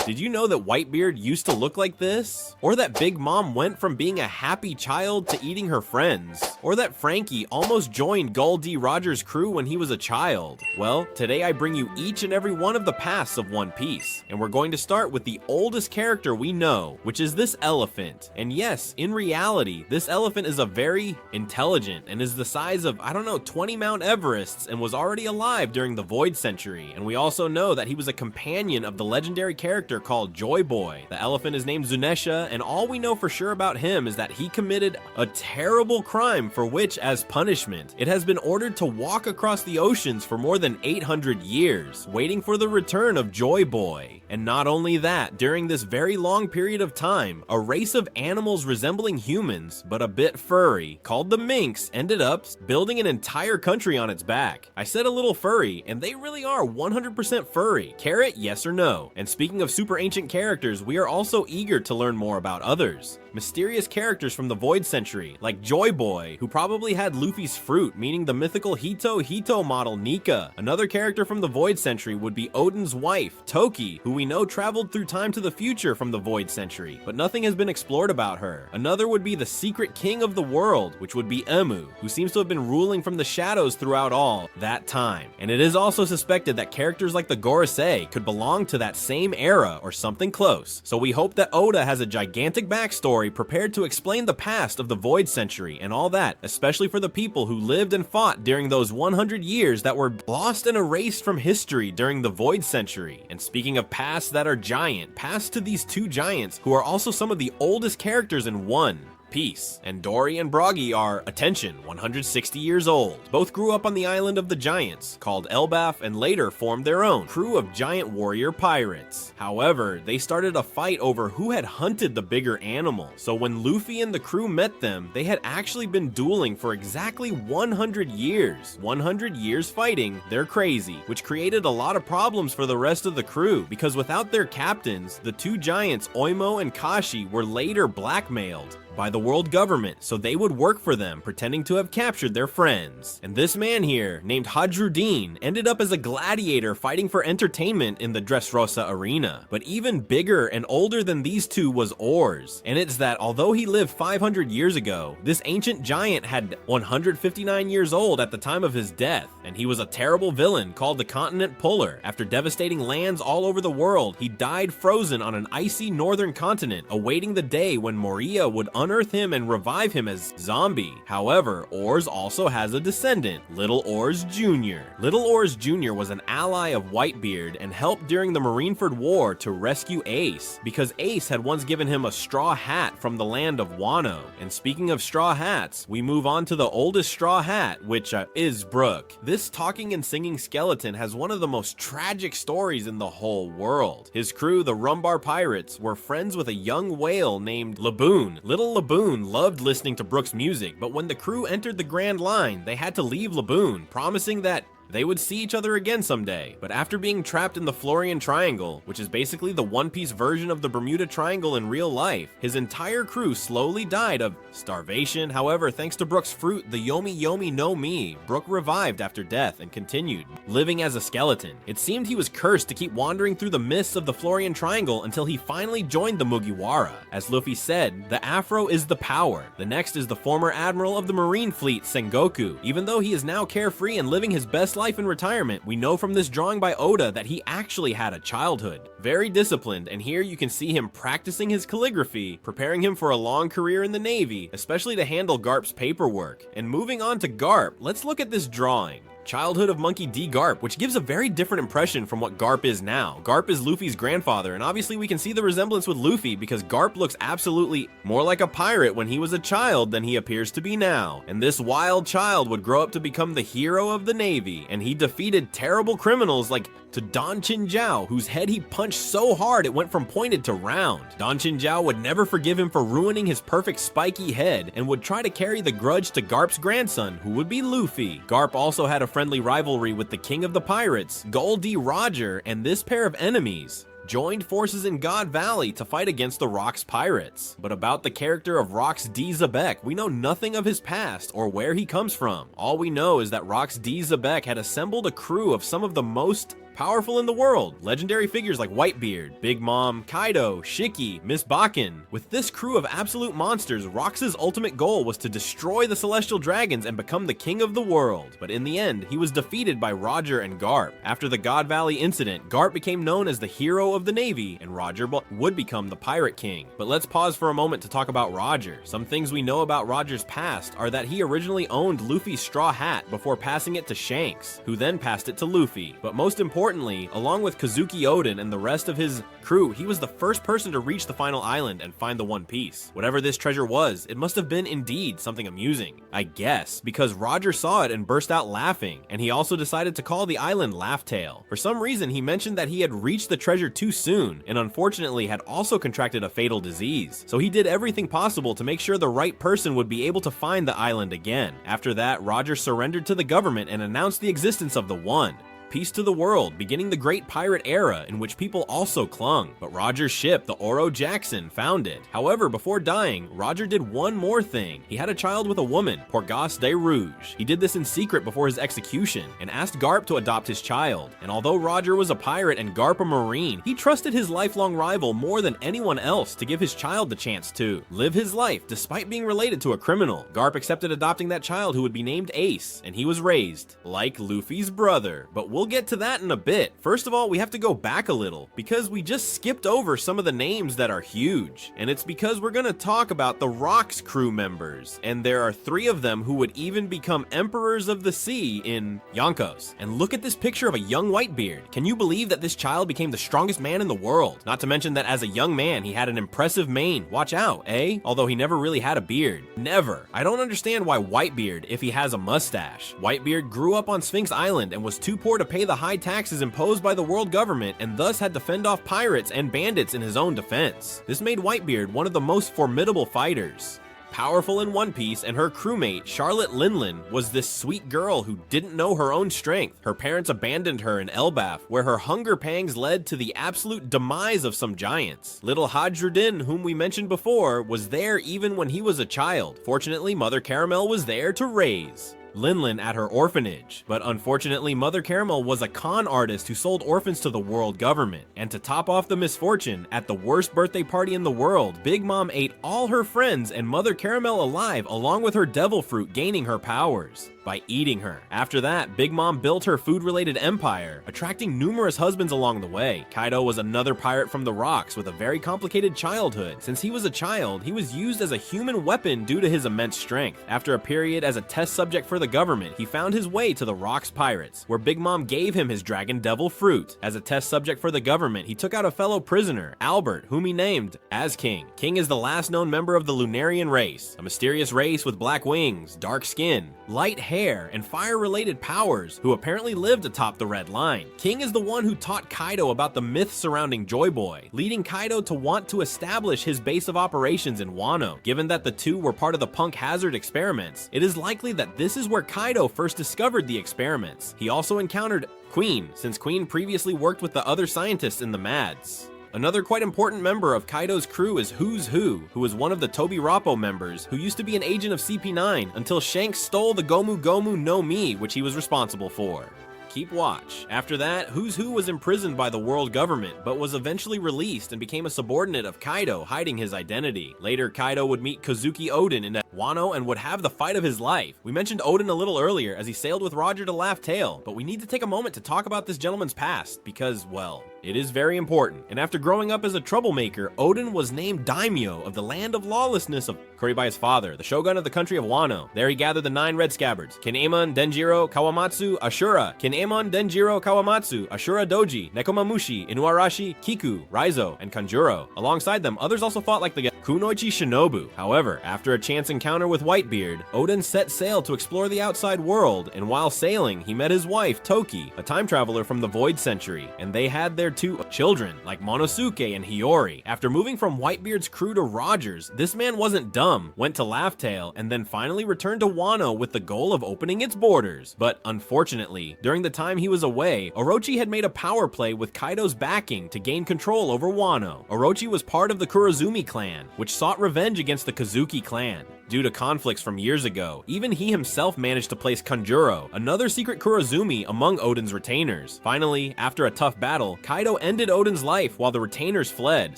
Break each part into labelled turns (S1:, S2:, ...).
S1: Did you know that Whitebeard used to look like this? Or that Big Mom went from being a happy child to eating her friends? Or that Franky almost joined Gol D Roger's crew when he was a child? Well, today I bring you each and every one of the pasts of One Piece, and we're going to start with the oldest character we know, which is this elephant. And yes, in reality, this elephant is a very intelligent and is the size of, I don't know, 20 Mount Everests and was already alive during the Void Century. And we also know that he was a companion of the legendary character called Joy Boy. The elephant is named Zunesha, and all we know for sure about him is that he committed a terrible crime for which, as punishment, it has been ordered to walk across the oceans for more than 800 years, waiting for the return of Joy Boy. And not only that, during this very long period of time, a race of animals resembling humans, but a bit furry, called the Minks, ended up building an entire country on its back. I said a little furry, and they really are 100% furry. Carrot, yes or no? And speaking of super ancient characters, we are also eager to learn more about others. Mysterious characters from the Void Century, like Joy Boy, who probably had Luffy's fruit, meaning the mythical Hito model Nika. Another character from the Void Century would be Oden's wife, Toki, who we know traveled through time to the future from the Void Century, but nothing has been explored about her. Another would be the secret king of the world, which would be Emu, who seems to have been ruling from the shadows throughout all that time. And it is also suspected that characters like the Gorosei could belong to that same era or something close. So we hope that Oda has a gigantic backstory prepared to explain the past of the Void Century and all that, especially for the people who lived and fought during those 100 years that were lost and erased from history during the Void Century. And speaking of pasts that are giant, pass to these two giants who are also some of the oldest characters in One Piece. And Dory and Broggy are, attention, 160 years old. Both grew up on the island of the Giants, called Elbaf, and later formed their own crew of giant warrior pirates. However, they started a fight over who had hunted the bigger animal. So when Luffy and the crew met them, they had actually been dueling for exactly 100 years. 100 years fighting, they're crazy, which created a lot of problems for the rest of the crew, because without their captains, the two giants Oimo and Kashi were later blackmailed by the world government, so they would work for them, pretending to have captured their friends. And this man here, named Hadrudin, ended up as a gladiator fighting for entertainment in the Dressrosa arena. But even bigger and older than these two was Oars, and it's that although he lived 500 years ago, this ancient giant had 159 years old at the time of his death, and he was a terrible villain called the Continent Puller. After devastating lands all over the world, he died frozen on an icy northern continent, awaiting the day when Moria would unearth him and revive him as zombie. However, Oars also has a descendant, Little Oars Jr. Little Oars Jr. was an ally of Whitebeard and helped during the Marineford War to rescue Ace, because Ace had once given him a straw hat from the land of Wano. And speaking of straw hats, we move on to the oldest straw hat, which is Brook. This talking and singing skeleton has one of the most tragic stories in the whole world. His crew, the Rumbar Pirates, were friends with a young whale named Laboon. Little Laboon loved listening to Brook's music, but when the crew entered the Grand Line, they had to leave Laboon, promising that they would see each other again someday. But after being trapped in the Florian Triangle, which is basically the One Piece version of the Bermuda Triangle in real life, his entire crew slowly died of starvation. However, thanks to Brook's fruit, the Yomi Yomi no Mi, Brook revived after death and continued living as a skeleton. It seemed he was cursed to keep wandering through the mists of the Florian Triangle until he finally joined the Mugiwara. As Luffy said, the Afro is the power. The next is the former admiral of the Marine Fleet, Sengoku. Even though he is now carefree and living his best life in retirement, we know from this drawing by Oda that he actually had a childhood. Very disciplined, and here you can see him practicing his calligraphy, preparing him for a long career in the Navy, especially to handle Garp's paperwork. And moving on to Garp, let's look at this drawing. Childhood of Monkey D. Garp, which gives a very different impression from what Garp is now. Garp is Luffy's grandfather, and obviously we can see the resemblance with Luffy because Garp looks absolutely more like a pirate when he was a child than he appears to be now. And this wild child would grow up to become the hero of the Navy, and he defeated terrible criminals like to Don Chinjiao, whose head he punched so hard it went from pointed to round. Don Chinjiao would never forgive him for ruining his perfect spiky head and would try to carry the grudge to Garp's grandson, who would be Luffy. Garp also had a friendly rivalry with the king of the pirates, Gol D Roger, and this pair of enemies joined forces in God Valley to fight against the Rock's pirates. But about the character of Rox D. Zebek, we know nothing of his past or where he comes from. All we know is that Rox D. Zebek had assembled a crew of some of the most powerful in the world, legendary figures like Whitebeard, Big Mom, Kaido, Shiki, Miss Bakken. With this crew of absolute monsters, Rox's ultimate goal was to destroy the Celestial Dragons and become the king of the world. But in the end, he was defeated by Roger and Garp. After the God Valley incident, Garp became known as the hero of the Navy, and Roger would become the Pirate King. But let's pause for a moment to talk about Roger. Some things we know about Roger's past are that he originally owned Luffy's straw hat before passing it to Shanks, who then passed it to Luffy. But most importantly, along with Kozuki Oden and the rest of his crew, he was the first person to reach the final island and find the One Piece. Whatever this treasure was, it must have been indeed something amusing, I guess, because Roger saw it and burst out laughing, and he also decided to call the island Laugh Tale. For some reason, he mentioned that he had reached the treasure too soon, and unfortunately had also contracted a fatal disease. So he did everything possible to make sure the right person would be able to find the island again. After that, Roger surrendered to the government and announced the existence of the One. Peace to the world, beginning the Great Pirate Era, in which people also clung. But Roger's ship, the Oro Jackson, found it. However, before dying, Roger did one more thing. He had a child with a woman, Porgas de Rouge. He did this in secret before his execution, and asked Garp to adopt his child. And although Roger was a pirate and Garp a marine, he trusted his lifelong rival more than anyone else to give his child the chance to live his life despite being related to a criminal. Garp accepted adopting that child, who would be named Ace, and he was raised like Luffy's brother. But we'll get to that in a bit. First of all, we have to go back a little, because we just skipped over some of the names that are huge. And it's because we're gonna talk about the Rock's crew members, and there are 3 of them who would even become Emperors of the Sea in Yonkos. And look at this picture of a young Whitebeard. Can you believe that this child became the strongest man in the world? Not to mention that as a young man, he had an impressive mane. Watch out, eh? Although he never really had a beard. Never. I don't understand why Whitebeard if he has a mustache. Whitebeard grew up on Sphinx Island and was too poor to pay the high taxes imposed by the world government, and thus had to fend off pirates and bandits in his own defense. This made Whitebeard one of the most formidable fighters. Powerful in One Piece, and her crewmate, Charlotte Linlin, was this sweet girl who didn't know her own strength. Her parents abandoned her in Elbaf, where her hunger pangs led to the absolute demise of some giants. Little Hadruddin, whom we mentioned before, was there even when he was a child. Fortunately, Mother Caramel was there to raise Linlin at her orphanage, but unfortunately Mother Caramel was a con artist who sold orphans to the world government. And to top off the misfortune, at the worst birthday party in the world, Big Mom ate all her friends and Mother Caramel alive, along with her devil fruit, gaining her powers by eating her. After that, Big Mom built her food-related empire, attracting numerous husbands along the way. Kaido was another pirate from the rocks with a very complicated childhood. Since he was a child, he was used as a human weapon due to his immense strength. After a period as a test subject for the government, he found his way to the Rocks Pirates, where Big Mom gave him his Dragon Devil fruit. As a test subject for the government, he took out a fellow prisoner, Albert, whom he named as King. King is the last known member of the Lunarian race, a mysterious race with black wings, dark skin, light hair, and fire-related powers, who apparently lived atop the Red Line. King is the one who taught Kaido about the myth surrounding Joy Boy, leading Kaido to want to establish his base of operations in Wano. Given that the two were part of the Punk Hazard experiments, it is likely that this is where Kaido first discovered the experiments. He also encountered Queen, since Queen previously worked with the other scientists in the Mads. Another quite important member of Kaido's crew is Who's Who was one of the Tobi Rappo members, who used to be an agent of CP9 until Shanks stole the Gomu Gomu no Mi, which he was responsible for. Keep watch. After that, Who's Who was imprisoned by the world government, but was eventually released and became a subordinate of Kaido, hiding his identity. Later, Kaido would meet Kozuki Oden in Wano and would have the fight of his life. We mentioned Oden a little earlier as he sailed with Roger to Laugh Tale, but we need to take a moment to talk about this gentleman's past because, well, it is very important. And after growing up as a troublemaker, Oden was named Daimyo of the land of lawlessness of Kuri by his father, the shogun of the country of Wano. There he gathered the 9 red scabbards: Kinemon, Denjiro, Kawamatsu, Ashura, Kinemon, Denjiro, Kawamatsu, Ashura Doji, Nekomamushi, Inuarashi, Kiku, Raizo, and Kanjuro. Alongside them, others also fought like the Kunoichi Shinobu. However, after a chance encounter with Whitebeard, Oden set sail to explore the outside world, and while sailing, he met his wife, Toki, a time traveler from the Void Century, and they had their 2 children, like Monosuke and Hiyori. After moving from Whitebeard's crew to Roger's, this man wasn't dumb, went to Laugh Tale, and then finally returned to Wano with the goal of opening its borders. But unfortunately, during the time he was away, Orochi had made a power play with Kaido's backing to gain control over Wano. Orochi was part of the Kurozumi clan, which sought revenge against the Kozuki clan. due to conflicts from years ago. Even he himself managed to place Kanjuro, another secret Kurozumi, among Oden's retainers. Finally, after a tough battle, Kaido ended Oden's life while the retainers fled,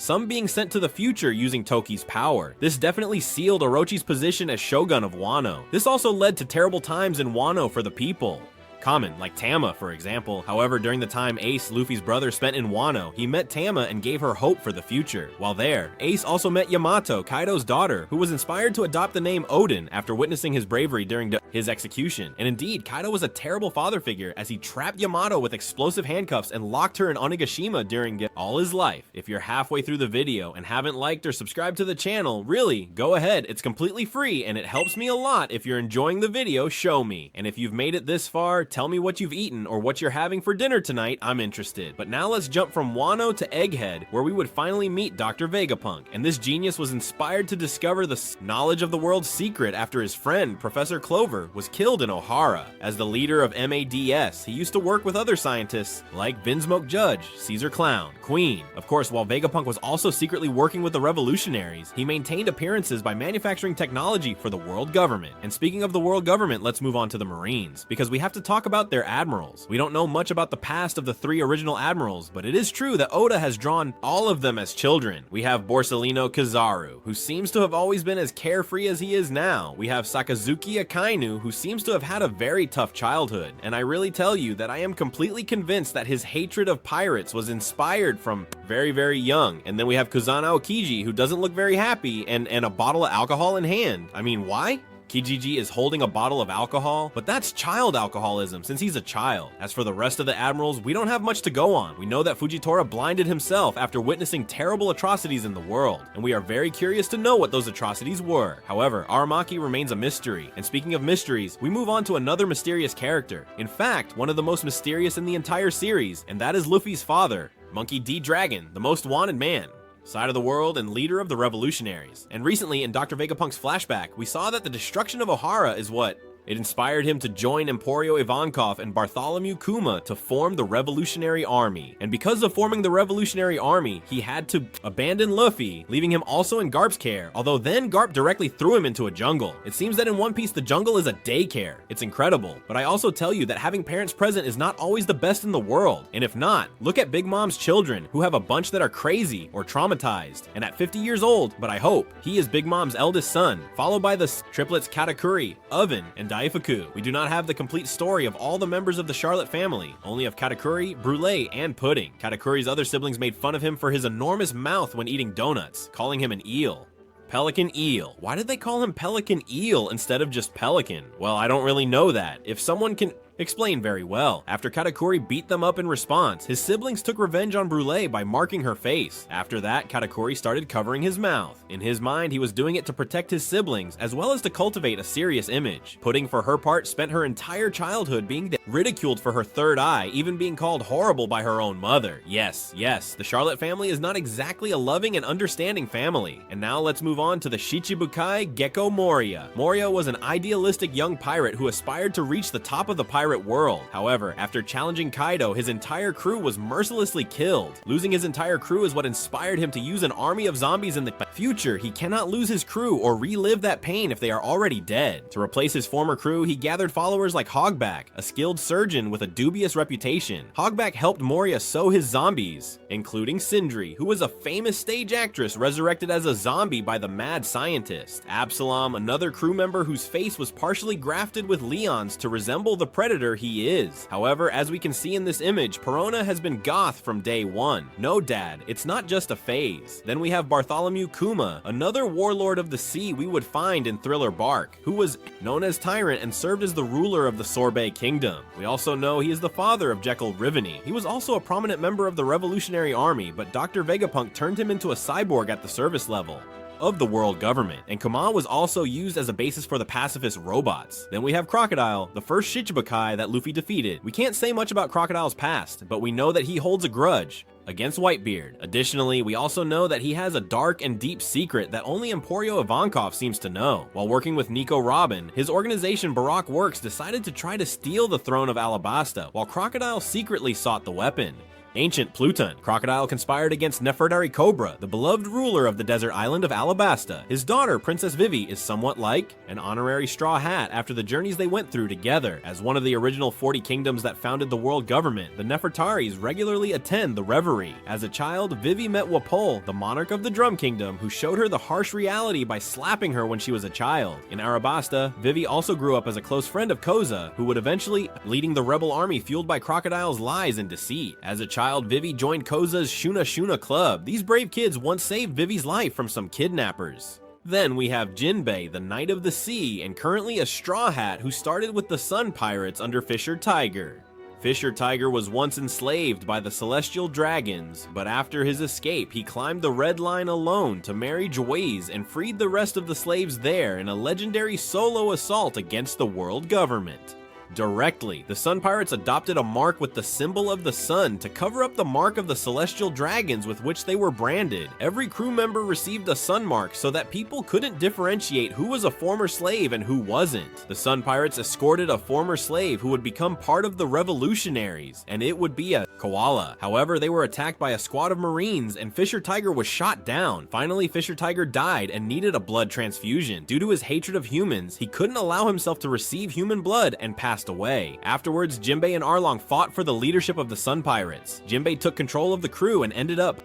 S1: some being sent to the future using Toki's power. This definitely sealed Orochi's position as Shogun of Wano. This also led to terrible times in Wano for the people. Common, like Tama, for example. However, during the time Ace, Luffy's brother, spent in Wano, he met Tama and gave her hope for the future. While there, Ace also met Yamato, Kaido's daughter, who was inspired to adopt the name Oden after witnessing his bravery during his execution. And indeed, Kaido was a terrible father figure as he trapped Yamato with explosive handcuffs and locked her in Onigashima during all his life. If you're halfway through the video and haven't liked or subscribed to the channel, really, go ahead. It's completely free and it helps me a lot. If you're enjoying the video, show me. And if you've made it this far, tell me what you've eaten or what you're having for dinner tonight. I'm interested. But now let's jump from Wano to Egghead, where we would finally meet Dr. Vegapunk. And this genius was inspired to discover the knowledge of the world's secret after his friend, Professor Clover, was killed in Ohara. As the leader of MADS, he used to work with other scientists like Vinsmoke Judge, Caesar Clown, Queen. Of course, while Vegapunk was also secretly working with the revolutionaries, he maintained appearances by manufacturing technology for the world government. And speaking of the world government, let's move on to the Marines, because we have to talk about their admirals. We don't know much about the past of the 3 original admirals, but it is true that Oda has drawn all of them as children. We have Borsalino Kizaru, who seems to have always been as carefree as he is now. We have Sakazuki Akainu, who seems to have had a very tough childhood, and I really tell you that I am completely convinced that his hatred of pirates was inspired from very, very young. And then we have Kuzana Okiji, who doesn't look very happy, and a bottle of alcohol in hand. I mean, why? Kijiji is holding a bottle of alcohol, but that's child alcoholism since he's a child. As for the rest of the admirals, we don't have much to go on. We know that Fujitora blinded himself after witnessing terrible atrocities in the world, and we are very curious to know what those atrocities were. However, Aramaki remains a mystery, and speaking of mysteries, we move on to another mysterious character. In fact, one of the most mysterious in the entire series, and that is Luffy's father, Monkey D. Dragon, the most wanted man, side of the world and leader of the revolutionaries. And recently in Dr. Vegapunk's flashback, we saw that the destruction of Ohara is what it inspired him to join Emporio Ivankov and Bartholomew Kuma to form the Revolutionary Army. And because of forming the Revolutionary Army, he had to abandon Luffy, leaving him also in Garp's care, although then Garp directly threw him into a jungle. It seems that in One Piece, the jungle is a daycare. It's incredible. But I also tell you that having parents present is not always the best in the world. And if not, look at Big Mom's children, who have a bunch that are crazy or traumatized. And at 50 years old, but I hope, he is Big Mom's eldest son, followed by the triplets Katakuri, Oven, and Daifuku. We do not have the complete story of all the members of the Charlotte family, only of Katakuri, Brûlé, and Pudding. Katakuri's other siblings made fun of him for his enormous mouth when eating donuts, calling him an eel. Pelican Eel. Why did they call him Pelican Eel instead of just Pelican? Well, I don't really know that. If someone can explain, very well. After Katakuri beat them up in response, his siblings took revenge on Brûlé by marking her face. After that, Katakuri started covering his mouth. In his mind, he was doing it to protect his siblings, as well as to cultivate a serious image. Pudding, for her part, spent her entire childhood being ridiculed for her third eye, even being called horrible by her own mother. Yes, the Charlotte family is not exactly a loving and understanding family. And now let's move on to the Shichibukai Gecko Moria. Moria was an idealistic young pirate who aspired to reach the top of the pirate world. However, after challenging Kaido, his entire crew was mercilessly killed. Losing his entire crew is what inspired him to use an army of zombies in the future. He cannot lose his crew or relive that pain if they are already dead. To replace his former crew, he gathered followers like Hogback, a skilled surgeon with a dubious reputation. Hogback helped Moria sew his zombies, including Sindri, who was a famous stage actress resurrected as a zombie by the mad scientist. Absalom, another crew member whose face was partially grafted with Leon's to resemble the Predator he is. However, as we can see in this image, Perona has been goth from day one. No, Dad, it's not just a phase. Then we have Bartholomew Kuma, another warlord of the sea we would find in Thriller Bark, who was known as Tyrant and served as the ruler of the Sorbet Kingdom. We also know he is the father of Jekyll Riveni. He was also a prominent member of the Revolutionary Army, but Dr. Vegapunk turned him into a cyborg at the service level of the world government, and Kuma was also used as a basis for the pacifist robots. Then we have Crocodile, the first Shichibukai that Luffy defeated. We can't say much about Crocodile's past, but we know that he holds a grudge against Whitebeard. Additionally, we also know that he has a dark and deep secret that only Emporio Ivankov seems to know. While working with Nico Robin, his organization Baroque Works decided to try to steal the throne of Alabasta, while Crocodile secretly sought the weapon. Ancient Pluton. Crocodile conspired against Nefertari Cobra, the beloved ruler of the desert island of Alabasta. His daughter, Princess Vivi, is somewhat like an honorary Straw Hat after the journeys they went through together. As one of the original 40 kingdoms that founded the world government, the Nefertaris regularly attend the reverie. As a child, Vivi met Wapol, the monarch of the Drum Kingdom, who showed her the harsh reality by slapping her when she was a child. In Arabasta, Vivi also grew up as a close friend of Koza, who would eventually leading the rebel army fueled by Crocodile's lies and deceit. As a child, Vivi joined Koza's Shuna Shuna Club. These brave kids once saved Vivi's life from some kidnappers. Then we have Jinbei, the Knight of the Sea, and currently a Straw Hat who started with the Sun Pirates under Fisher Tiger. Fisher Tiger was once enslaved by the Celestial Dragons, but after his escape, he climbed the Red Line alone to marry Joyce and freed the rest of the slaves there in a legendary solo assault against the world government. Directly, the Sun Pirates adopted a mark with the symbol of the sun to cover up the mark of the Celestial Dragons with which they were branded. Every crew member received a sun mark so that people couldn't differentiate who was a former slave and who wasn't. The Sun Pirates escorted a former slave who would become part of the revolutionaries, and it would be a koala. However, they were attacked by a squad of Marines and Fisher Tiger was shot down. Finally, Fisher Tiger died and needed a blood transfusion. Due to his hatred of humans, he couldn't allow himself to receive human blood and passed away. Afterwards, Jinbei and Arlong fought for the leadership of the Sun Pirates. Jinbei took control of the crew and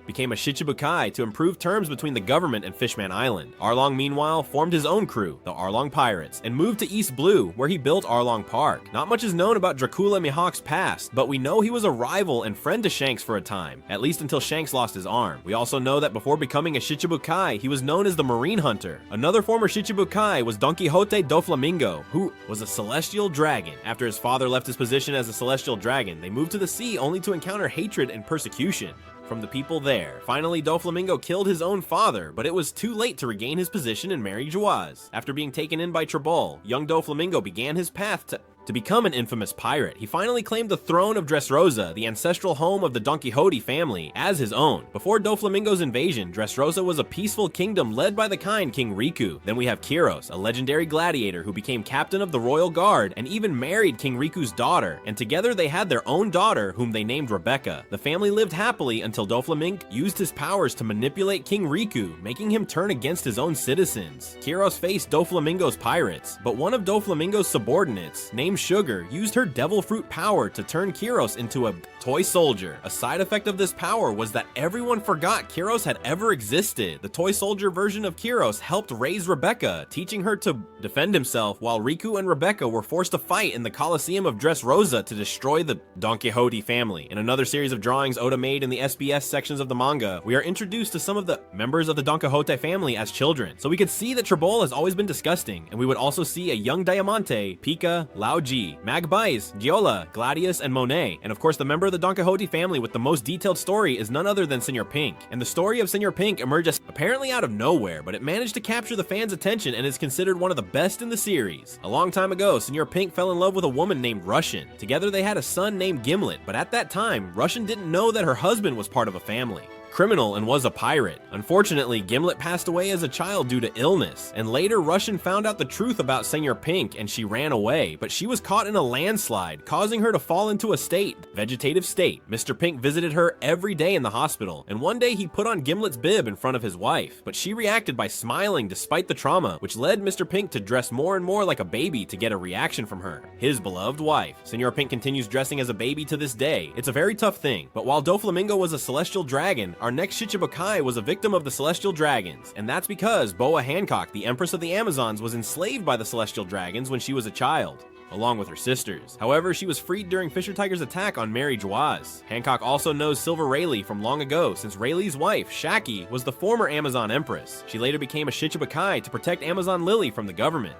S1: became a Shichibukai to improve terms between the government and Fishman Island. Arlong, meanwhile, formed his own crew, the Arlong Pirates, and moved to East Blue, where he built Arlong Park. Not much is known about Dracula Mihawk's past, but we know he was a rival and friend to Shanks for a time, at least until Shanks lost his arm. We also know that before becoming a Shichibukai, he was known as the Marine Hunter. Another former Shichibukai was Don Quixote Doflamingo, who was a celestial dragon. After his father left his position as a celestial dragon, they moved to the sea only to encounter hatred and persecution from the people there. Finally, Doflamingo killed his own father, but it was too late to regain his position and marry Joaz. After being taken in by Trebol, young Doflamingo began his path to become an infamous pirate. He finally claimed the throne of Dressrosa, the ancestral home of the Don Quixote family, as his own. Before Doflamingo's invasion, Dressrosa was a peaceful kingdom led by the kind King Riku. Then we have Kiros, a legendary gladiator who became captain of the royal guard and even married King Riku's daughter, and together they had their own daughter whom they named Rebecca. The family lived happily until Doflamingo used his powers to manipulate King Riku, making him turn against his own citizens. Kiros faced Doflamingo's pirates, but one of Doflamingo's subordinates, named Sugar, used her devil fruit power to turn Kiros into a toy soldier. A side effect of this power was that everyone forgot Kiros had ever existed. The toy soldier version of Kiros helped raise Rebecca, teaching her to defend himself, while Riku and Rebecca were forced to fight in the Colosseum of Dressrosa to destroy the Don Quixote family. In another series of drawings Oda made in the SBS sections of the manga, we are introduced to some of the members of the Don Quixote family as children. So we could see that Trebol has always been disgusting, and we would also see a young Diamante, Pika, Lao G, Magbais, Giola, Gladius, and Monet. And of course, the member of the Don Quixote family with the most detailed story is none other than Senor Pink. And the story of Senor Pink emerged apparently out of nowhere, but it managed to capture the fans' attention and is considered one of the best in the series. A long time ago, Senor Pink fell in love with a woman named Russian. Together they had a son named Gimlet, but at that time, Russian didn't know that her husband was part of a family. Criminal and was a pirate. Unfortunately, Gimlet passed away as a child due to illness, and later Russian found out the truth about Senor Pink and she ran away, but she was caught in a landslide, causing her to fall into a vegetative state. Mr. Pink visited her every day in the hospital, and one day he put on Gimlet's bib in front of his wife, but she reacted by smiling despite the trauma, which led Mr. Pink to dress more and more like a baby to get a reaction from her, his beloved wife. Senor Pink continues dressing as a baby to this day. It's a very tough thing, but while Doflamingo was a celestial dragon, our next Shichibukai was a victim of the Celestial Dragons, and that's because Boa Hancock, the Empress of the Amazons, was enslaved by the Celestial Dragons when she was a child, along with her sisters. However, she was freed during Fisher Tiger's attack on Mary Joaz. Hancock also knows Silver Rayleigh from long ago, since Rayleigh's wife, Shaki, was the former Amazon Empress. She later became a Shichibukai to protect Amazon Lily from the government.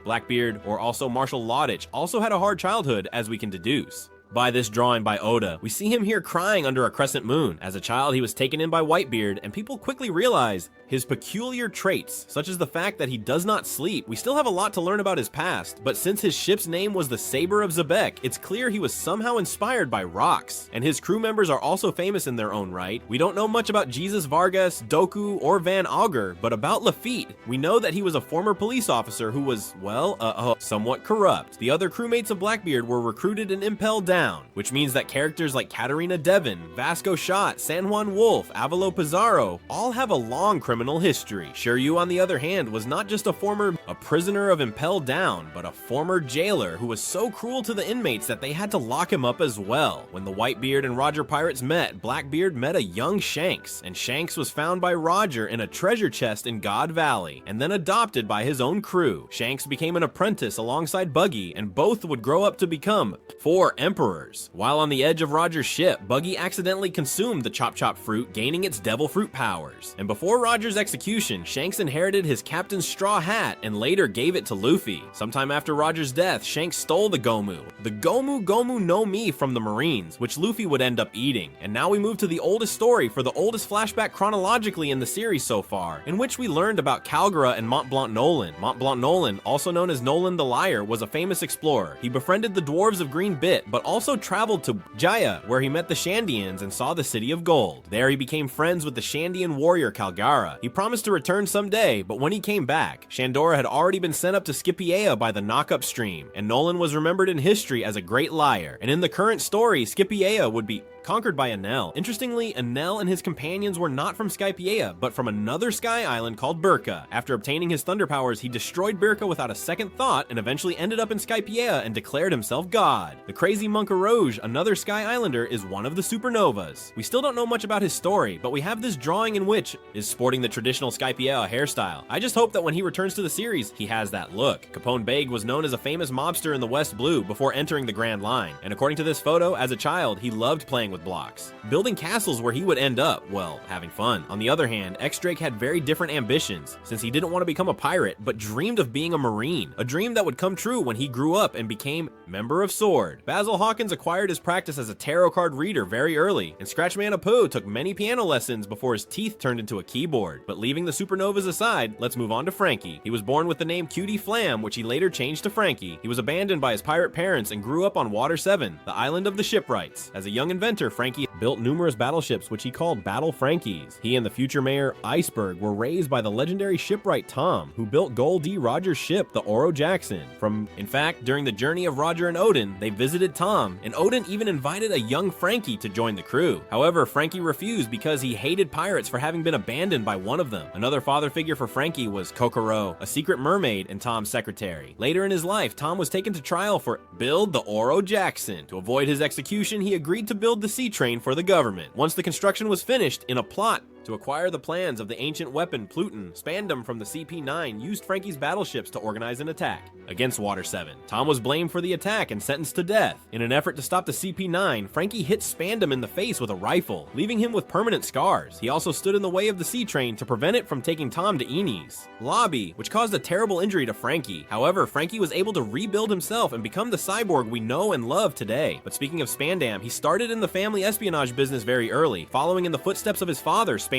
S1: Blackbeard, or also Marshal Laudich, also had a hard childhood, as we can deduce by this drawing by Oda. We see him here crying under a crescent moon. As a child, he was taken in by Whitebeard, and people quickly realize his peculiar traits, such as the fact that he does not sleep. We still have a lot to learn about his past, but since his ship's name was the Saber of Zebek, it's clear he was somehow inspired by rocks, and his crew members are also famous in their own right. We don't know much about Jesus Vargas, Doku, or Van Augur, but about Lafitte, we know that he was a former police officer who was, well, somewhat corrupt. The other crewmates of Blackbeard were recruited and impelled down, down, which means that characters like Katarina Devon, Vasco Shot, San Juan Wolf, Avalo Pizarro all have a long criminal history. Shiryu, on the other hand, was not just a prisoner of Impel Down, but a former jailer who was so cruel to the inmates that they had to lock him up as well. When the Whitebeard and Roger pirates met, Blackbeard met a young Shanks, and Shanks was found by Roger in a treasure chest in God Valley, and then adopted by his own crew. Shanks became an apprentice alongside Buggy, and both would grow up to become 4 emperors. While on the edge of Roger's ship, Buggy accidentally consumed the Chop Chop fruit, gaining its devil fruit powers. And before Roger's execution, Shanks inherited his captain's straw hat and later gave it to Luffy. Sometime after Roger's death, Shanks stole the Gomu Gomu no Mi from the Marines, which Luffy would end up eating. And now we move to the oldest story for the oldest flashback chronologically in the series so far, in which we learned about Calgara and Mont Blanc Nolan. Mont Blanc Nolan, also known as Nolan the Liar, was a famous explorer. He befriended the dwarves of Green Bit, but also traveled to Jaya, where he met the Shandians and saw the City of Gold. There he became friends with the Shandian warrior Calgara. He promised to return someday, but when he came back, Shandora had already been sent up to Skypiea by the Knock-Up Stream, and Nolan was remembered in history as a great liar. And in the current story, Skypiea would be conquered by Enel. Interestingly, Enel and his companions were not from Skypiea, but from another sky island called Birka. After obtaining his thunder powers, he destroyed Birka without a second thought and eventually ended up in Skypiea and declared himself God. The crazy Monk Rouge, another sky islander, is one of the Supernovas. We still don't know much about his story, but we have this drawing in which is sporting the traditional Skypiea hairstyle. I just hope that when he returns to the series, he has that look. Capone Beg was known as a famous mobster in the West Blue before entering the Grand Line, and according to this photo, as a child, he loved playing with blocks, building castles where he would end up, well, having fun. On the other hand, X-Drake had very different ambitions, since he didn't want to become a pirate, but dreamed of being a Marine, a dream that would come true when he grew up and became member of Sword. Basil Hawkins acquired his practice as a tarot card reader very early, and Scratchman Apu took many piano lessons before his teeth turned into a keyboard. But leaving the Supernovas aside, let's move on to Franky. He was born with the name Cutie Flam, which he later changed to Franky. He was abandoned by his pirate parents and grew up on Water 7, the island of the shipwrights. As a young inventor, Franky built numerous battleships which he called Battle Frankies. He and the future mayor Iceberg were raised by the legendary shipwright Tom, who built Gol D Roger's ship, the Oro Jackson. In fact, during the journey of Roger and Oden, they visited Tom, and Oden even invited a young Franky to join the crew. However, Franky refused because he hated pirates for having been abandoned by one of them. Another father figure for Franky was Kokoro, a secret mermaid and Tom's secretary. Later in his life, Tom was taken to trial for build the Oro Jackson. To avoid his execution, he agreed to build the sea train for the government. Once the construction was finished, in a plot to acquire the plans of the ancient weapon, Pluton, Spandam from the CP9 used Franky's battleships to organize an attack against Water 7. Tom was blamed for the attack and sentenced to death. In an effort to stop the CP9, Franky hit Spandam in the face with a rifle, leaving him with permanent scars. He also stood in the way of the sea train to prevent it from taking Tom to Enes Lobby, which caused a terrible injury to Franky. However, Franky was able to rebuild himself and become the cyborg we know and love today. But speaking of Spandam, he started in the family espionage business very early, following in the footsteps of his father, Spandine.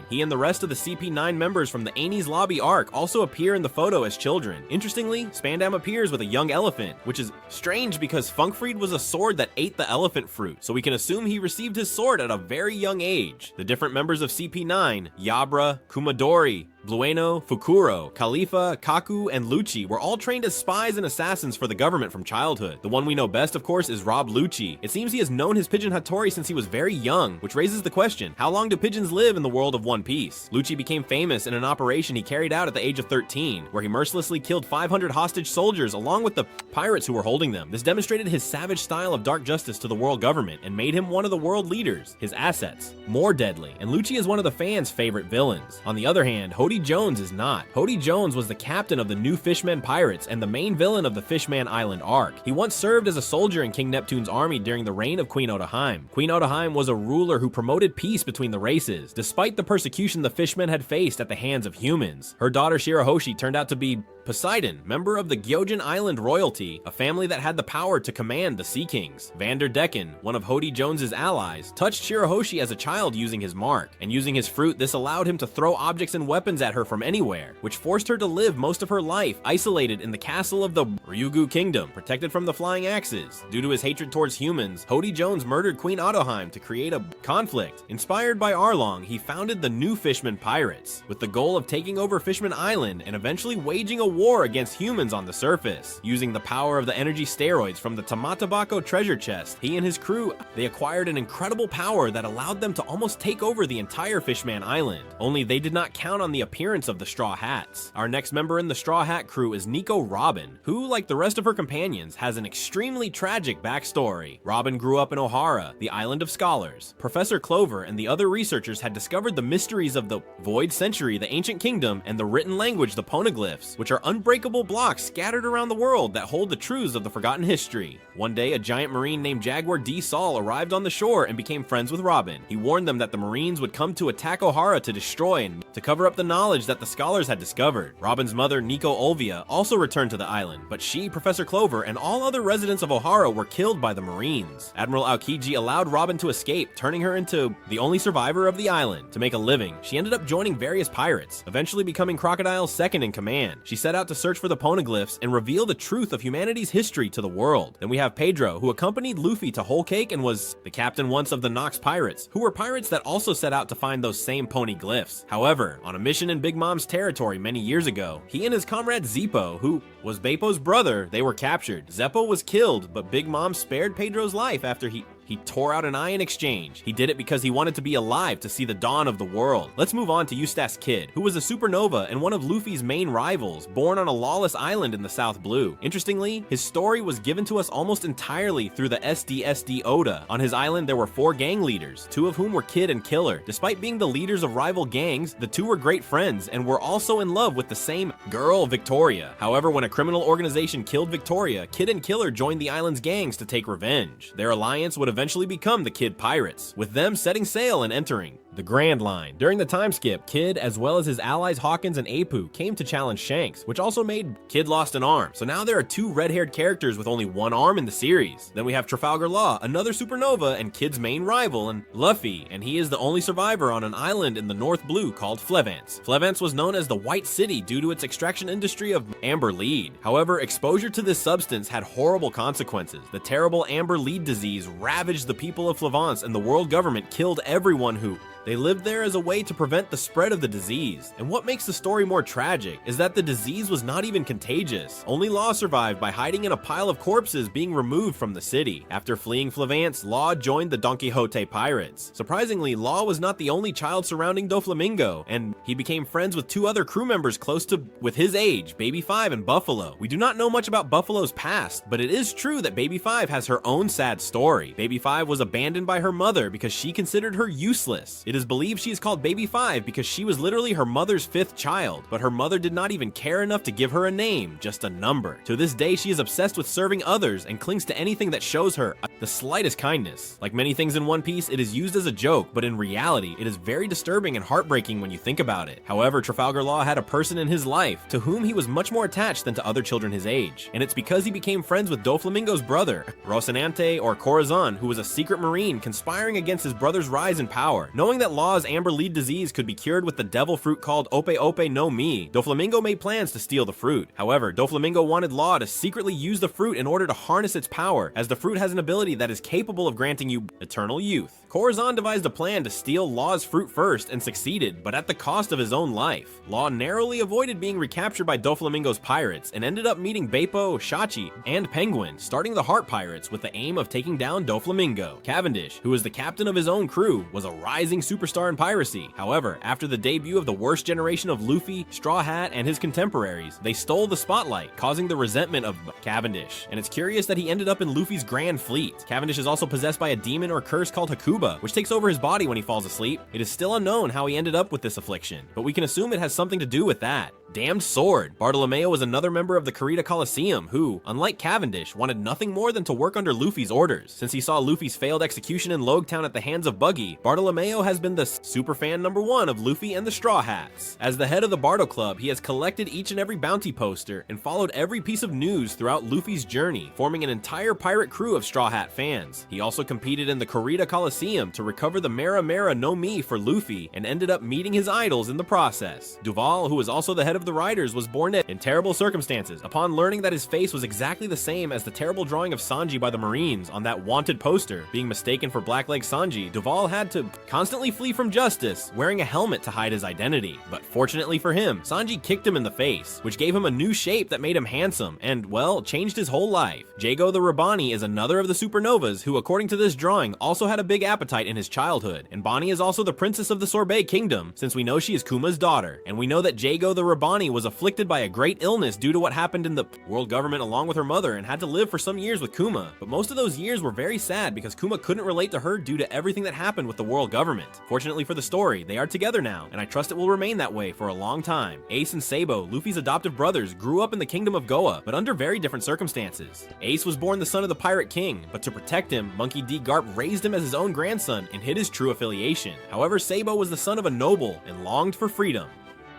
S1: He and the rest of the CP9 members from the Enes Lobby arc also appear in the photo as children. Interestingly, Spandam appears with a young elephant, which is strange because Funkfried was a sword that ate the elephant fruit, so we can assume he received his sword at a very young age. The different members of CP9, Yabra, Kumadori, Blueno, Fukuro, Khalifa, Kaku, and Lucci were all trained as spies and assassins for the government from childhood. The one we know best, of course, is Rob Lucci. It seems he has known his pigeon Hattori since he was very young, which raises the question, how long do pigeons live in the world of One Piece? Lucci became famous in an operation he carried out at the age of 13, where he mercilessly killed 500 hostage soldiers along with the pirates who were holding them. This demonstrated his savage style of dark justice to the world government and made him one of the world leaders. His assets, more deadly, and Lucci is one of the fans' favorite villains. On the other hand, Hody Jones is not. Hody Jones was the captain of the new Fishmen Pirates and the main villain of the Fishman Island arc. He once served as a soldier in King Neptune's army during the reign of Queen Odaheim. Queen Odaheim was a ruler who promoted peace between the races, despite the persecution the Fishmen had faced at the hands of humans. Her daughter Shirahoshi turned out to be Poseidon, member of the Gyojin Island royalty, a family that had the power to command the Sea Kings. Vander Decken, one of Hody Jones's allies, touched Shirahoshi as a child using his mark, and using his fruit, this allowed him to throw objects and weapons at her from anywhere, which forced her to live most of her life isolated in the castle of the Ryugu Kingdom, protected from the flying axes. Due to his hatred towards humans, Hody Jones murdered Queen Odoheim to create a conflict. Inspired by Arlong, he founded the new Fishman Pirates, with the goal of taking over Fishman Island and eventually waging a war against humans on the surface. Using the power of the energy steroids from the Tamatabako treasure chest, he and his crew, they acquired an incredible power that allowed them to almost take over the entire Fishman Island. Only they did not count on the appearance of the Straw Hats. Our next member in the Straw Hat crew is Nico Robin, who, like the rest of her companions, has an extremely tragic backstory. Robin grew up in Ohara, the Island of Scholars. Professor Clover and the other researchers had discovered the mysteries of the Void Century, the Ancient Kingdom, and the written language, the Poneglyphs, which are unbreakable blocks scattered around the world that hold the truths of the forgotten history. One day, a giant marine named Jaguar D. Saul arrived on the shore and became friends with Robin. He warned them that the Marines would come to attack Ohara to destroy and to cover up the knowledge that the scholars had discovered. Robin's mother, Nico Olvia, also returned to the island, but she, Professor Clover, and all other residents of Ohara were killed by the Marines. Admiral Aokiji allowed Robin to escape, turning her into the only survivor of the island. To make a living, she ended up joining various pirates, eventually becoming Crocodile's second in command. She set out to search for the Poneglyphs and reveal the truth of humanity's history to the world. Then we have Pedro, who accompanied Luffy to Whole Cake and was the captain once of the Knox pirates, who were pirates that also set out to find those same Poneglyphs. However, on a mission in Big Mom's territory many years ago, he and his comrade Zeppo, who was Beppo's brother, they were captured. Zeppo was killed, but Big Mom spared Pedro's life after he tore out an eye in exchange. He did it because he wanted to be alive to see the dawn of the world. Let's move on to Eustass Kid, who was a supernova and one of Luffy's main rivals, born on a lawless island in the South Blue. Interestingly, his story was given to us almost entirely through the SDSD Oda. On his island, there were 4 gang leaders, 2 of whom were Kid and Killer. Despite being the leaders of rival gangs, the 2 were great friends and were also in love with the same girl, Victoria. However, when a criminal organization killed Victoria, Kid and Killer joined the island's gangs to take revenge. Their alliance would eventually become the Kid Pirates, with them setting sail and entering the Grand Line. During the time skip, Kid, as well as his allies Hawkins and Apu, came to challenge Shanks, which also made Kid lost an arm. So now there are 2 red-haired characters with only 1 arm in the series. Then we have Trafalgar Law, another supernova and Kid's main rival, and Luffy, and he is the only survivor on an island in the North Blue called Flevance. Flevance was known as the White City due to its extraction industry of amber lead. However, exposure to this substance had horrible consequences. The terrible amber lead disease ravaged the people of Flevance, and the world government killed everyone who they lived there as a way to prevent the spread of the disease. And what makes the story more tragic is that the disease was not even contagious. Only Law survived by hiding in a pile of corpses being removed from the city. After fleeing Flevance, Law joined the Don Quixote pirates. Surprisingly, Law was not the only child surrounding Doflamingo, and he became friends with 2 other crew members close to with his age, Baby 5 and Buffalo. We do not know much about Buffalo's past, but it is true that Baby 5 has her own sad story. Baby 5 was abandoned by her mother because she considered her useless. It is believed she is called Baby 5 because she was literally her mother's 5th child, but her mother did not even care enough to give her a name, just a number. To this day, she is obsessed with serving others and clings to anything that shows her the slightest kindness. Like many things in One Piece, it is used as a joke, but in reality, it is very disturbing and heartbreaking when you think about it. However, Trafalgar Law had a person in his life to whom he was much more attached than to other children his age, and it's because he became friends with Doflamingo's brother, Rocinante or Corazon, who was a secret marine conspiring against his brother's rise in power. Knowing that Law's amber lead disease could be cured with the devil fruit called Ope Ope no Mi, Doflamingo made plans to steal the fruit. However, Doflamingo wanted Law to secretly use the fruit in order to harness its power, as the fruit has an ability that is capable of granting you eternal youth. Corazon devised a plan to steal Law's fruit first and succeeded, but at the cost of his own life. Law narrowly avoided being recaptured by Doflamingo's pirates and ended up meeting Beppo, Shachi, and Penguin, starting the Heart Pirates with the aim of taking down Doflamingo. Cavendish, who was the captain of his own crew, was a rising superstar in piracy. However, after the debut of the worst generation of Luffy, Straw Hat, and his contemporaries, they stole the spotlight, causing the resentment of Cavendish. And it's curious that he ended up in Luffy's Grand Fleet. Cavendish is also possessed by a demon or curse called Hakuba, which takes over his body when he falls asleep. It is still unknown how he ended up with this affliction, but we can assume it has something to do with that. Damned Sword. Bartolomeo was another member of the Kurita Coliseum who, unlike Cavendish, wanted nothing more than to work under Luffy's orders. Since he saw Luffy's failed execution in Logtown at the hands of Buggy, Bartolomeo has been the superfan #1 of Luffy and the Straw Hats. As the head of the Bardo Club, he has collected each and every bounty poster and followed every piece of news throughout Luffy's journey, forming an entire pirate crew of Straw Hat fans. He also competed in the Kurita Coliseum to recover the Mera Mera no Mi for Luffy and ended up meeting his idols in the process. Duval, who is also the head of the riders, was born in terrible circumstances. Upon learning that his face was exactly the same as the terrible drawing of Sanji by the Marines on that wanted poster, being mistaken for Blackleg Sanji, Duval had to constantly flee from justice, wearing a helmet to hide his identity. But fortunately for him, Sanji kicked him in the face, which gave him a new shape that made him handsome and, well, changed his whole life. Jago the Rabani is another of the Supernovas who, according to this drawing, also had a big appetite in his childhood, and Bonney is also the princess of the Sorbet Kingdom, since we know she is Kuma's daughter, and we know that Jago the Rabani was afflicted by a great illness due to what happened in the world government along with her mother and had to live for some years with Kuma, but most of those years were very sad because Kuma couldn't relate to her due to everything that happened with the world government. Fortunately for the story, they are together now, and I trust it will remain that way for a long time. Ace and Sabo, Luffy's adoptive brothers, grew up in the kingdom of Goa, but under very different circumstances. Ace was born the son of the Pirate King, but to protect him, Monkey D. Garp raised him as his own grandson and hid his true affiliation. However, Sabo was the son of a noble and longed for freedom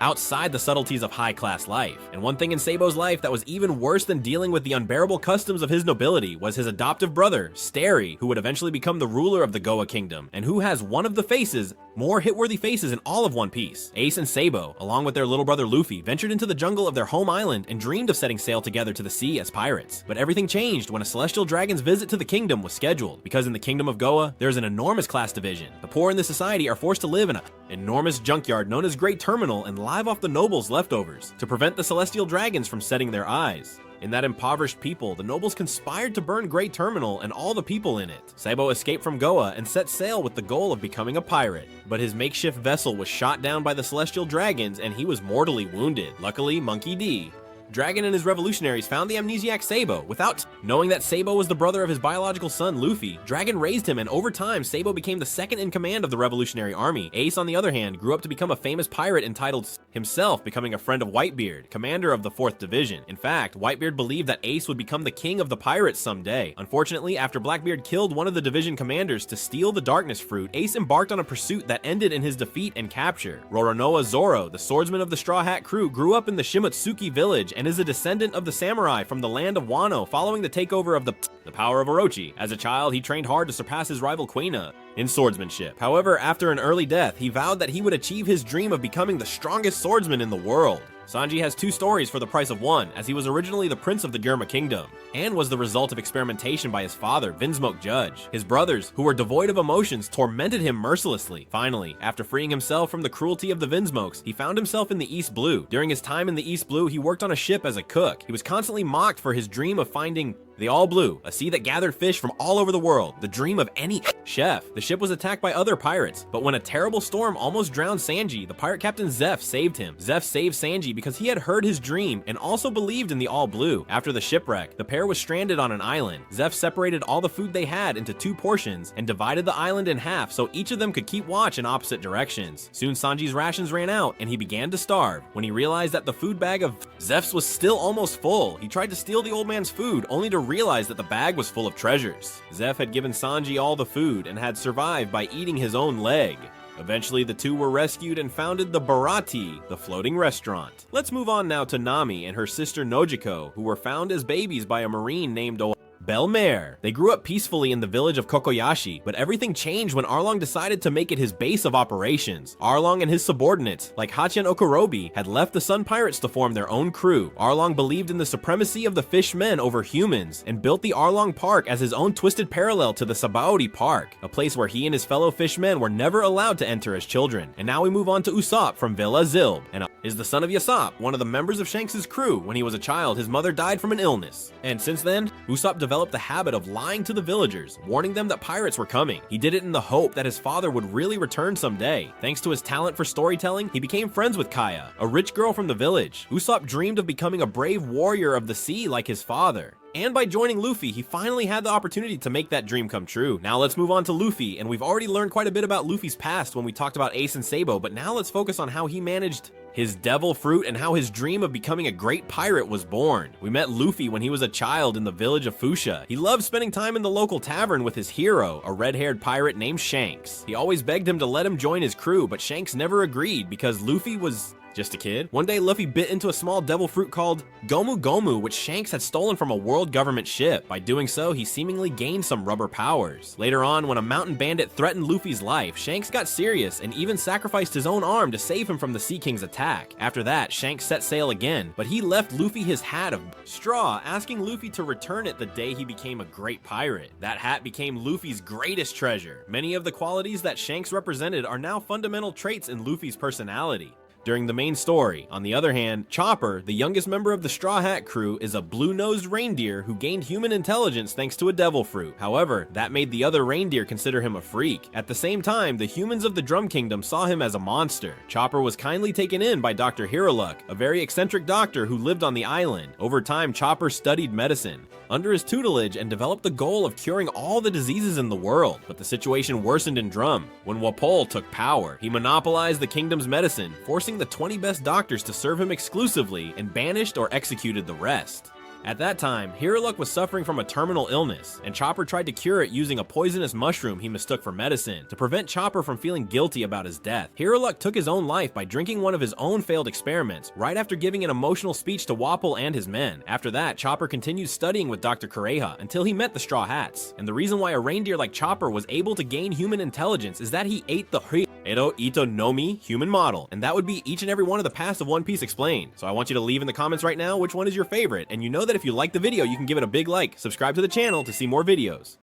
S1: outside the subtleties of high-class life. And one thing in Sabo's life that was even worse than dealing with the unbearable customs of his nobility was his adoptive brother, Starry, who would eventually become the ruler of the Goa Kingdom, and who has one of the faces, more hit-worthy faces in all of One Piece. Ace and Sabo, along with their little brother Luffy, ventured into the jungle of their home island and dreamed of setting sail together to the sea as pirates. But everything changed when a celestial dragon's visit to the kingdom was scheduled, because in the kingdom of Goa, there's an enormous class division. The poor in the society are forced to live in an enormous junkyard known as Great Terminal and live off the nobles' leftovers to prevent the celestial dragons from setting their eyes. In that impoverished people, the nobles conspired to burn Great Terminal and all the people in it. Sabo escaped from Goa and set sail with the goal of becoming a pirate. But his makeshift vessel was shot down by the celestial dragons and he was mortally wounded. Luckily, Monkey D. Dragon and his revolutionaries found the amnesiac Sabo. Without knowing that Sabo was the brother of his biological son, Luffy, Dragon raised him, and over time, Sabo became the second in command of the revolutionary army. Ace, on the other hand, grew up to become a famous pirate entitled himself, becoming a friend of Whitebeard, commander of the 4th Division. In fact, Whitebeard believed that Ace would become the king of the pirates someday. Unfortunately, after Blackbeard killed one of the division commanders to steal the darkness fruit, Ace embarked on a pursuit that ended in his defeat and capture. Roronoa Zoro, the swordsman of the Straw Hat crew, grew up in the Shimotsuki village and is a descendant of the samurai from the land of Wano following the takeover of the power of Orochi. As a child, he trained hard to surpass his rival Quina in swordsmanship. However, after an early death, he vowed that he would achieve his dream of becoming the strongest swordsman in the world. Sanji has 2 stories for the price of 1, as he was originally the prince of the Germa Kingdom, and was the result of experimentation by his father, Vinsmoke Judge. His brothers, who were devoid of emotions, tormented him mercilessly. Finally, after freeing himself from the cruelty of the Vinsmokes, he found himself in the East Blue. During his time in the East Blue, he worked on a ship as a cook. He was constantly mocked for his dream of finding the All Blue, a sea that gathered fish from all over the world, the dream of any chef. The ship was attacked by other pirates, but when a terrible storm almost drowned Sanji, the pirate captain Zeph saved him. Zeph saved Sanji because he had heard his dream and also believed in the All Blue. After the shipwreck, the pair was stranded on an island. Zeph separated all the food they had into 2 portions and divided the island in half so each of them could keep watch in opposite directions. Soon Sanji's rations ran out and he began to starve. When he realized that the food bag of Zeph's was still almost full, he tried to steal the old man's food only to realized that the bag was full of treasures. Zeph had given Sanji all the food and had survived by eating his own leg. Eventually, the two were rescued and founded the Barati, the floating restaurant. Let's move on now to Nami and her sister Nojiko, who were found as babies by a marine named Belmare. They grew up peacefully in the village of Kokoyashi, but everything changed when Arlong decided to make it his base of operations. Arlong and his subordinates, like Hachian Okorobi, had left the Sun Pirates to form their own crew. Arlong believed in the supremacy of the Fishmen over humans, and built the Arlong Park as his own twisted parallel to the Sabaody Park, a place where he and his fellow fishmen were never allowed to enter as children. And now we move on to Usopp from Villa Zilb, and is the son of Yasopp, one of the members of Shanks' crew. When he was a child, his mother died from an illness. And since then, Usopp developed the habit of lying to the villagers, warning them that pirates were coming. He did it in the hope that his father would really return someday. Thanks to his talent for storytelling, he became friends with Kaya, a rich girl from the village. Usopp dreamed of becoming a brave warrior of the sea like his father. And by joining Luffy, he finally had the opportunity to make that dream come true. Now let's move on to Luffy, and we've already learned quite a bit about Luffy's past when we talked about Ace and Sabo, but now let's focus on how he managed his devil fruit and how his dream of becoming a great pirate was born. We met Luffy when he was a child in the village of Fuchsia. He loved spending time in the local tavern with his hero, a red-haired pirate named Shanks. He always begged him to let him join his crew, but Shanks never agreed because Luffy was Just a kid. One day, Luffy bit into a small devil fruit called Gomu Gomu, which Shanks had stolen from a world government ship. By doing so, he seemingly gained some rubber powers. Later on, when a mountain bandit threatened Luffy's life, Shanks got serious and even sacrificed his own arm to save him from the Sea King's attack. After that, Shanks set sail again, but he left Luffy his hat of straw, asking Luffy to return it the day he became a great pirate. That hat became Luffy's greatest treasure. Many of the qualities that Shanks represented are now fundamental traits in Luffy's personality. During the main story, on the other hand, Chopper, the youngest member of the Straw Hat crew, is a blue-nosed reindeer who gained human intelligence thanks to a devil fruit. However, that made the other reindeer consider him a freak. At the same time, the humans of the Drum Kingdom saw him as a monster. Chopper was kindly taken in by Dr. Hiraluk, a very eccentric doctor who lived on the island. Over time, Chopper studied medicine under his tutelage and developed the goal of curing all the diseases in the world. But the situation worsened in Drum when Wapol took power. He monopolized the kingdom's medicine, forcing the 20 best doctors to serve him exclusively, and banished or executed the rest. At that time, Hiraluk was suffering from a terminal illness, and Chopper tried to cure it using a poisonous mushroom he mistook for medicine to prevent Chopper from feeling guilty about his death. Hiraluk took his own life by drinking one of his own failed experiments right after giving an emotional speech to Wapol and his men. After that, Chopper continued studying with Dr. Kureha until he met the Straw Hats. And the reason why a reindeer like Chopper was able to gain human intelligence is that he ate the Ero Ito Nomi human model, and that would be each and every one of the past of One Piece explained. So I want you to leave in the comments right now which one is your favorite, and you know that if you like the video, you can give it a big like, subscribe to the channel to see more videos.